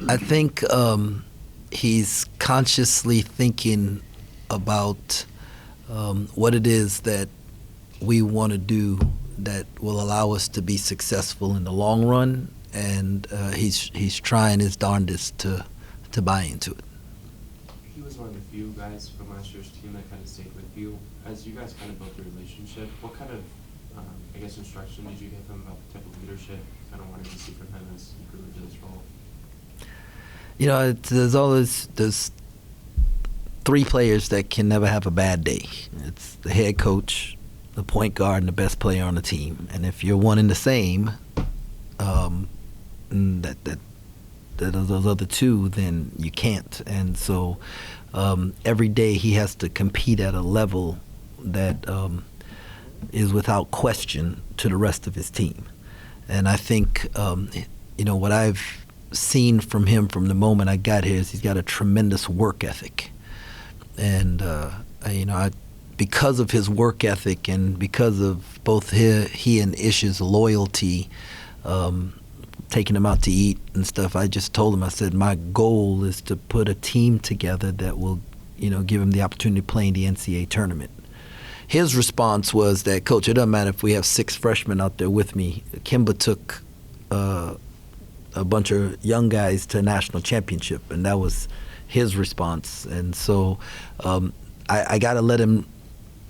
I think he's consciously thinking about what it is that we want to do that will allow us to be successful in the long run, and he's trying his darndest to buy into it. He was one of the few guys from last year's team that kind of stayed with you. As you guys kind of built the relationship, what kind of, instruction did you give him about the type of leadership you kind of wanted to see from him as he grew into this role? There's three players that can never have a bad day. It's the head coach, the point guard, and the best player on the team. And if you're one and the same, those other two, then you can't. And so every day he has to compete at a level that is without question to the rest of his team. And I think what I've seen from him from the moment I got here is he's got a tremendous work ethic. And because of his work ethic and because of both he and Ish's loyalty, taking him out to eat and stuff, I just told him, I said, my goal is to put a team together that will, give him the opportunity to play in the NCAA tournament. His response was that, Coach, it doesn't matter if we have 6 freshmen out there with me. Kimba took a bunch of young guys to a national championship, and that was his response. And so I got to let him,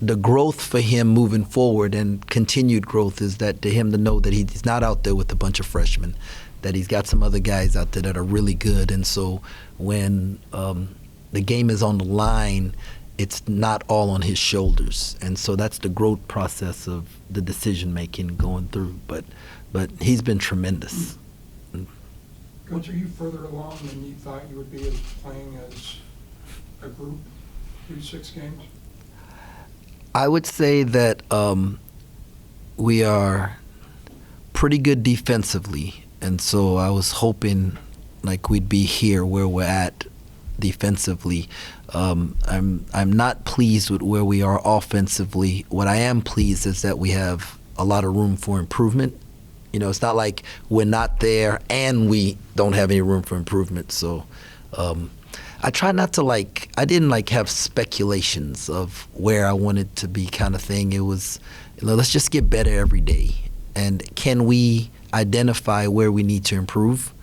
the growth for him moving forward and continued growth is that to him to know that he's not out there with a bunch of freshmen, that he's got some other guys out there that are really good. And so when the game is on the line, it's not all on his shoulders. And so that's the growth process of the decision making going through. But he's been tremendous. Coach, are you further along than you thought you would be as playing as a group through 6 games? I would say that we are pretty good defensively, and so I was hoping like we'd be here where we're at defensively. I'm not pleased with where we are offensively. What I am pleased is that we have a lot of room for improvement. It's not like we're not there and we don't have any room for improvement. So I try not to I didn't have speculations of where I wanted to be kind of thing. It was, let's just get better every day. And can we identify where we need to improve?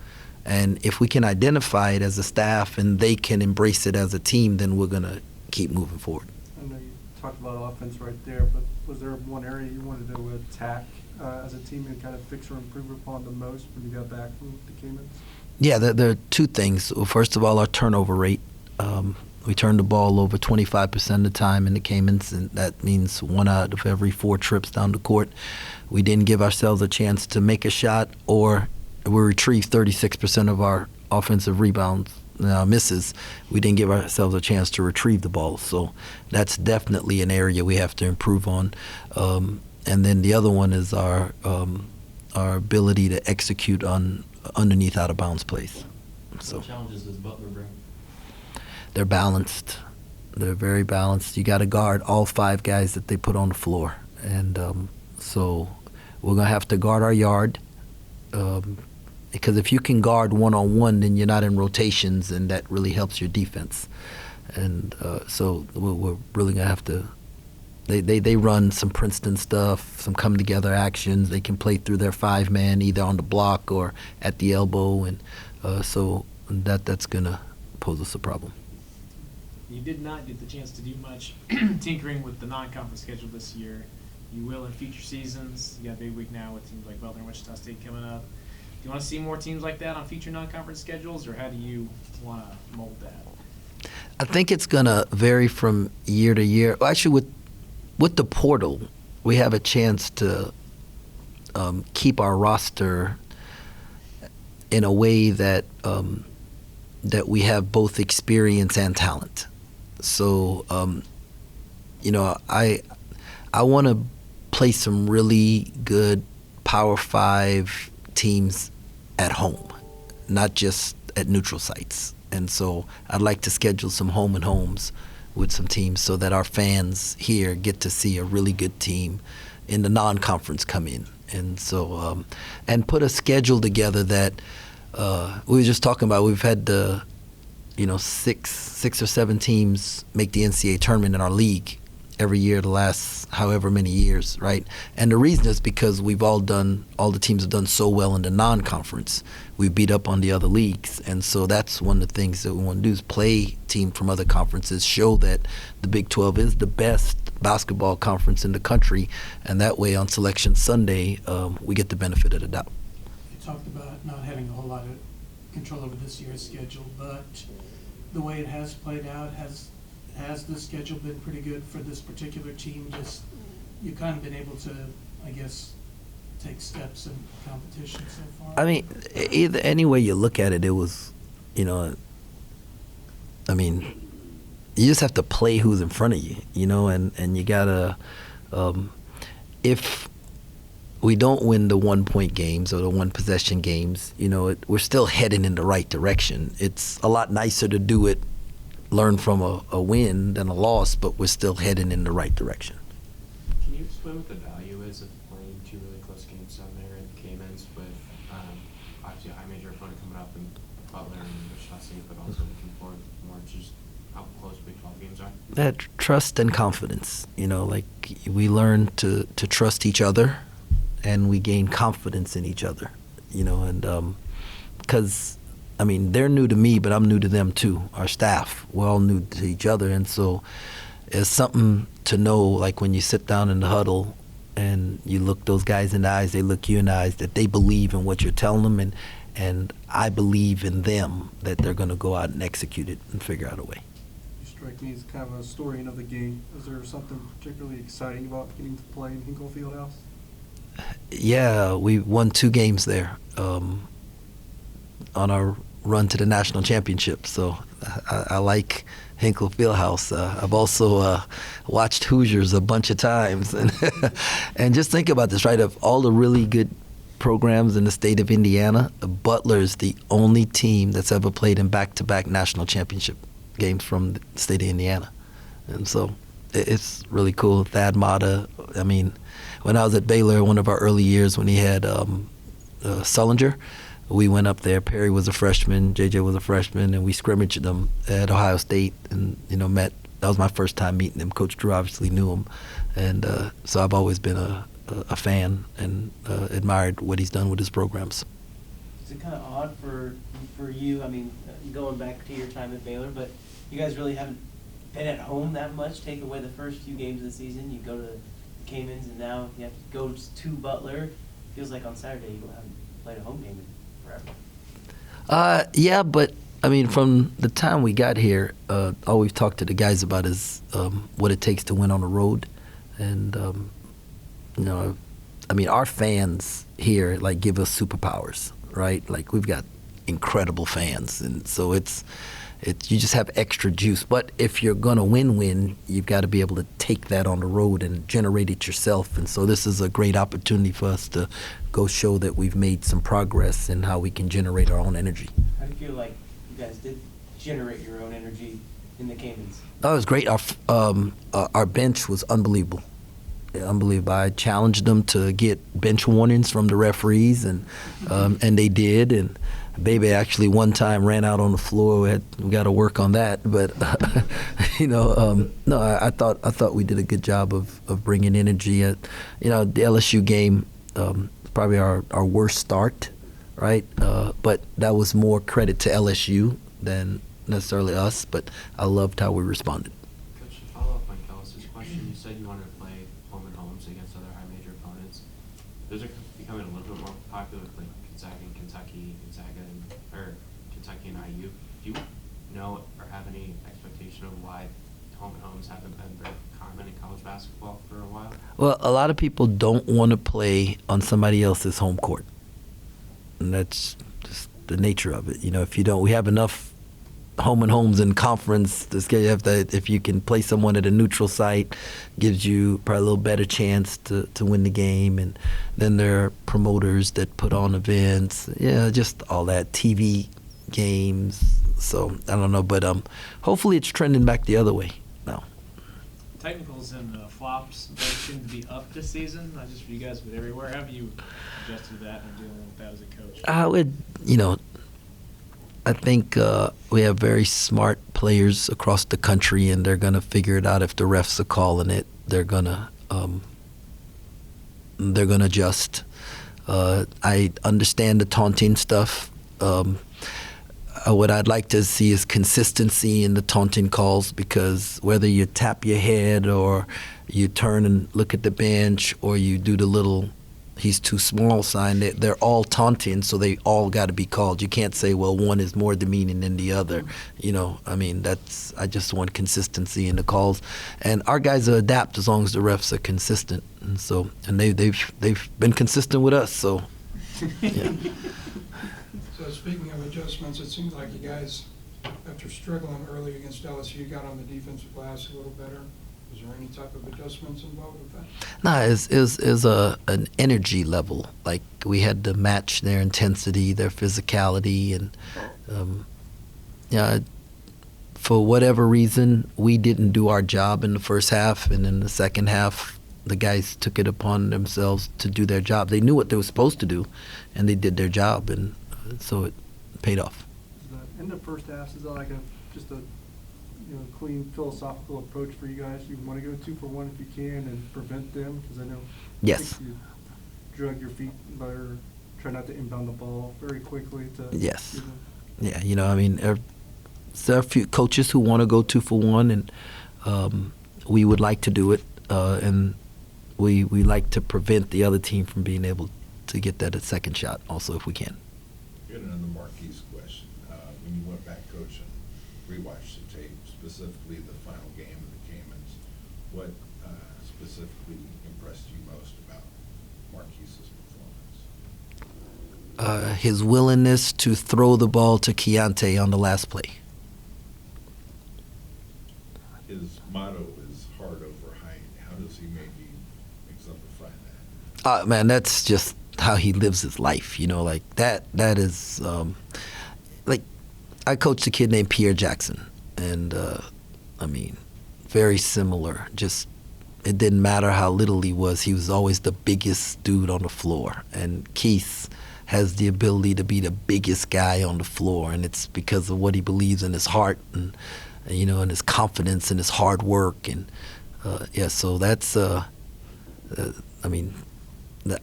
And if we can identify it as a staff and they can embrace it as a team, then we're going to keep moving forward. I know you talked about offense right there, but was there one area you wanted to attack as a team and kind of fix or improve upon the most when you got back from the Caymans? Yeah, there are 2 things. Well, first of all, our turnover rate. We turned the ball over 25% of the time in the Caymans, and that means 1 out of every 4 trips down the court. We didn't give ourselves a chance to make a shot, or we retrieved 36% of our offensive rebounds misses. We didn't give ourselves a chance to retrieve the ball. So that's definitely an area we have to improve on. And then the other one is our ability to execute on underneath out-of-bounds plays. So what challenges does Butler bring? They're balanced. They're very balanced. You got to guard all 5 guys that they put on the floor. And so we're going to have to guard our yard. Because if you can guard one-on-one, then you're not in rotations, and that really helps your defense. And so we're really going to have to – they run some Princeton stuff, some come-together actions. They can play through their 5-man either on the block or at the elbow, and so that's going to pose us a problem. You did not get the chance to do much tinkering with the non-conference schedule this year. You will in future seasons. You got a big week now with teams like Butler and Wichita State coming up. Do you want to see more teams like that on future non-conference schedules, or how do you want to mold that? I think it's going to vary from year to year. Actually, with the portal, we have a chance to keep our roster in a way that that we have both experience and talent. So, I want to play some really good Power 5 teams at home, not just at neutral sites. And so I'd like to schedule some home and homes with some teams so that our fans here get to see a really good team in the non-conference come in. And so and put a schedule together that we were just talking about we've had six or seven teams make the NCAA tournament in our league every year the last however many years, right? And the reason is because all the teams have done so well in the non-conference. We beat up on the other leagues, and so that's one of the things that we want to do is play teams from other conferences, show that the Big 12 is the best basketball conference in the country, and that way on Selection Sunday, we get the benefit of the doubt. You talked about not having a whole lot of control over this year's schedule, but the way it has played out, has the schedule been pretty good for this particular team? Just, you've kind of been able to, I guess, take steps in competition so far? I mean, any way you look at it, it was, I mean, you just have to play who's in front of you, and you gotta, if we don't win the 1-point games or the 1-possession games, we're still heading in the right direction. It's a lot nicer to do it, learn from a win than a loss, but we're still heading in the right direction. Can you explain what the value is of playing two really close games down there in Caymans with obviously a high major opponent coming up in Butler and Wichita State, but also looking forward more to just how close Big 12 games are? That trust and confidence, we learn to trust each other, and we gain confidence in each other, and because I mean, they're new to me, but I'm new to them too. Our staff, we're all new to each other. And so it's something to know, like when you sit down in the huddle and you look those guys in the eyes, they look you in the eyes, that they believe in what you're telling them. And I believe in them that they're going to go out and execute it and figure out a way. You strike me as kind of a historian of the game. Is there something particularly exciting about getting to play in Hinkle Fieldhouse? Yeah, we won 2 games there. On our run to the national championship. So I like Hinkle Fieldhouse. I've also watched Hoosiers a bunch of times. And just think about this, right? Of all the really good programs in the state of Indiana, Butler is the only team that's ever played in back-to-back national championship games from the state of Indiana. And so it's really cool. Thad Matta, I mean, when I was at Baylor, one of our early years when he had Sullinger, we went up there. Perry was a freshman, JJ was a freshman, and we scrimmaged them at Ohio State and, met. That was my first time meeting him. Coach Drew obviously knew him. And so I've always been a fan and admired what he's done with his programs. Is it kind of odd for you, I mean, going back to your time at Baylor, but you guys really haven't been at home that much, take away the first few games of the season, you go to the Caymans, and now you have to go to Butler. Feels like on Saturday you haven't played a home game in forever. Yeah, but I mean, from the time we got here, all we've talked to the guys about is what it takes to win on the road. And, I mean, our fans here, like, give us superpowers, right? Like, we've got incredible fans. And so it's you just have extra juice. But if you're going to win, you've got to be able to take that on the road and generate it yourself. And so this is a great opportunity for us to go show that we've made some progress in how we can generate our own energy. How do you feel like you guys did generate your own energy in the Caymans? Oh, it was great. Our bench was unbelievable. Yeah, unbelievable. I challenged them to get bench warnings from the referees, and they did. And Baby actually one time ran out on the floor. We got to work on that. But no, I thought we did a good job of bringing energy. The LSU game, probably our worst start, right? But that was more credit to LSU than necessarily us. But I loved how we responded. Coach, to follow up on Kellis's question, you said you wanted to play home and homes against other high major opponents. Those are becoming a little bit more popular with like Kentucky and IU. Do you know or have any expectation of why home and homes haven't been very common in college basketball for a while? Well, a lot of people don't want to play on somebody else's home court, and that's just the nature of it. If you don't, we have enough home and homes in conference. If you can play someone at a neutral site, gives you probably a little better chance to win the game. And then there are promoters that put on events. Yeah, just all that, TV games. So I don't know, but hopefully it's trending back the other way now. Technicals and flops both seem to be up this season, not just for you guys, but everywhere. How have you adjusted to that and dealing with that as a coach? I think we have very smart players across the country, and they're gonna figure it out. If the refs are calling it, they're gonna adjust. I understand the taunting stuff. What I'd like to see is consistency in the taunting calls, because whether you tap your head or you turn and look at the bench or you do the little "he's too small" sign, they're all taunting, so they all got to be called. You can't say, well, one is more demeaning than the other. I just want consistency in the calls, and our guys will adapt as long as the refs are consistent. And they've been consistent with us. So, yeah. So speaking of adjustments, it seems like you guys, after struggling early against LSU, got on the defensive glass a little better. Was there any type of adjustments involved with that? No, it's an energy level. Like, we had to match their intensity, their physicality, and for whatever reason, we didn't do our job in the first half, and in the second half, the guys took it upon themselves to do their job. They knew what they were supposed to do, and they did their job, and so it paid off. In the first half, is that like just a clean philosophical approach for you guys? You want to go 2 for 1 if you can and prevent them? Because I know Yes. you drug your feet better, try not to inbound the ball very quickly to. Yes. Yeah, there are a few coaches who want to go 2 for 1, and we would like to do it, and we like to prevent the other team from being able to get that second shot also if we can. Got another Marquise question. When you went back, Coach, and rewatched the tape, specifically the final game of the Caymans, what specifically impressed you most about Marquise's performance? His willingness to throw the ball to Keontae on the last play. His motto is hard over height. How does he maybe exemplify that? Man, that's just how he lives his life. Like that is like, I coached a kid named Pierre Jackson, and very similar. Just, it didn't matter how little he was always the biggest dude on the floor. And Keith has the ability to be the biggest guy on the floor, and it's because of what he believes in his heart, and and his confidence and his hard work, and so that's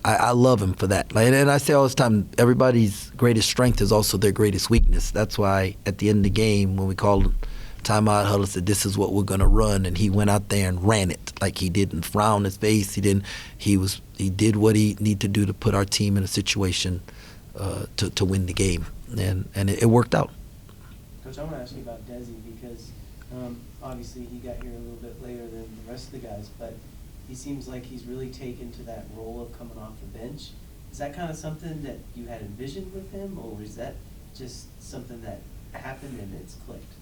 I love him for that. And I say all the time, everybody's greatest strength is also their greatest weakness. That's why at the end of the game, when we called timeout, Huddle said, "This is what we're going to run," and he went out there and ran it. Like, he didn't frown his face. He did what he needed to do to put our team in a situation to win the game, and it worked out. Coach, I want to ask you about Desi, because obviously he got here a little bit later than the rest of the guys, but he seems like he's really taken to that role of coming off the bench. Is that kind of something that you had envisioned with him, or is that just something that happened and it's clicked?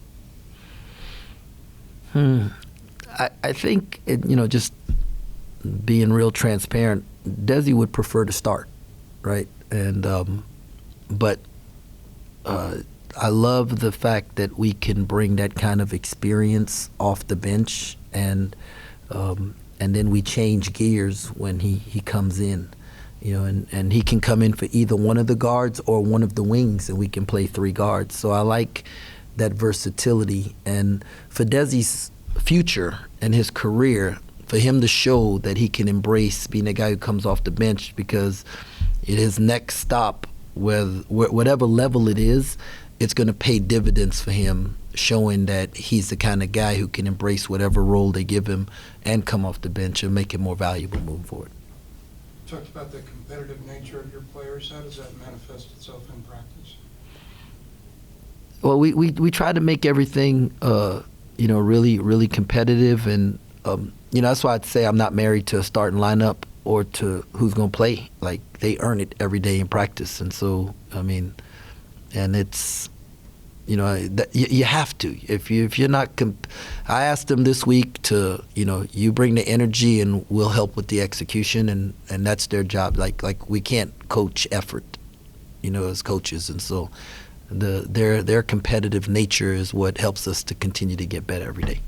I think, just being real transparent, Desi would prefer to start, right? And but I love the fact that we can bring that kind of experience off the bench, and then we change gears when he comes in, and he can come in for either one of the guards or one of the wings, and we can play 3 guards. So I like that versatility, and for Desi's future and his career, for him to show that he can embrace being a guy who comes off the bench, because at his next stop, whatever level it is, it's going to pay dividends for him, showing that he's the kind of guy who can embrace whatever role they give him and come off the bench and make it more valuable moving forward. You talked about the competitive nature of your players. How does that manifest itself in practice? Well, we try to make everything, really, really competitive, and that's why I'd say I'm not married to a starting lineup or to who's going to play. Like, they earn it every day in practice, and so and it's, you have to. If you're not, I asked them this week to, you bring the energy and we'll help with the execution, and that's their job. Like we can't coach effort, as coaches, and so their competitive nature is what helps us to continue to get better every day.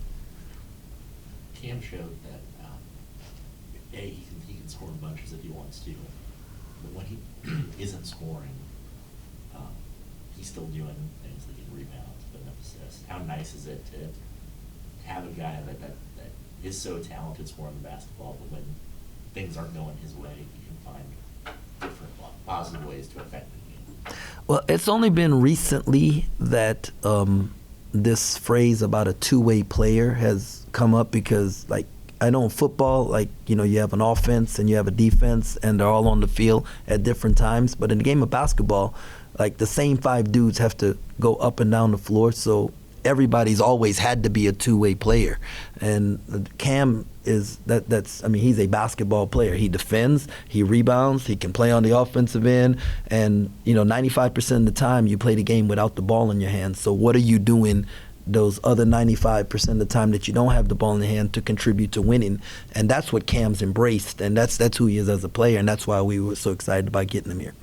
Cam showed that he can score in bunches if he wants to, but when he isn't scoring, he's still doing things just how nice is it to have a guy that is so talented scoring the basketball, but when things aren't going his way, he can find different positive ways to affect the game. Well, it's only been recently that this phrase about a two-way player has come up, because, like, I know in football, like, you know, you have an offense and you have a defense, and they're all on the field at different times. But in the game of basketball, like, the same 5 dudes have to go up and down the floor, so everybody's always had to be a two-way player. And Cam is that's I mean, he's a basketball player. He defends, he rebounds, he can play on the offensive end, and, you know, 95% of the time you play the game without the ball in your hands. So what are you doing those other 95% of the time that you don't have the ball in the hand to contribute to winning? And that's what Cam's embraced, and that's who he is as a player, and that's why we were so excited about getting him here.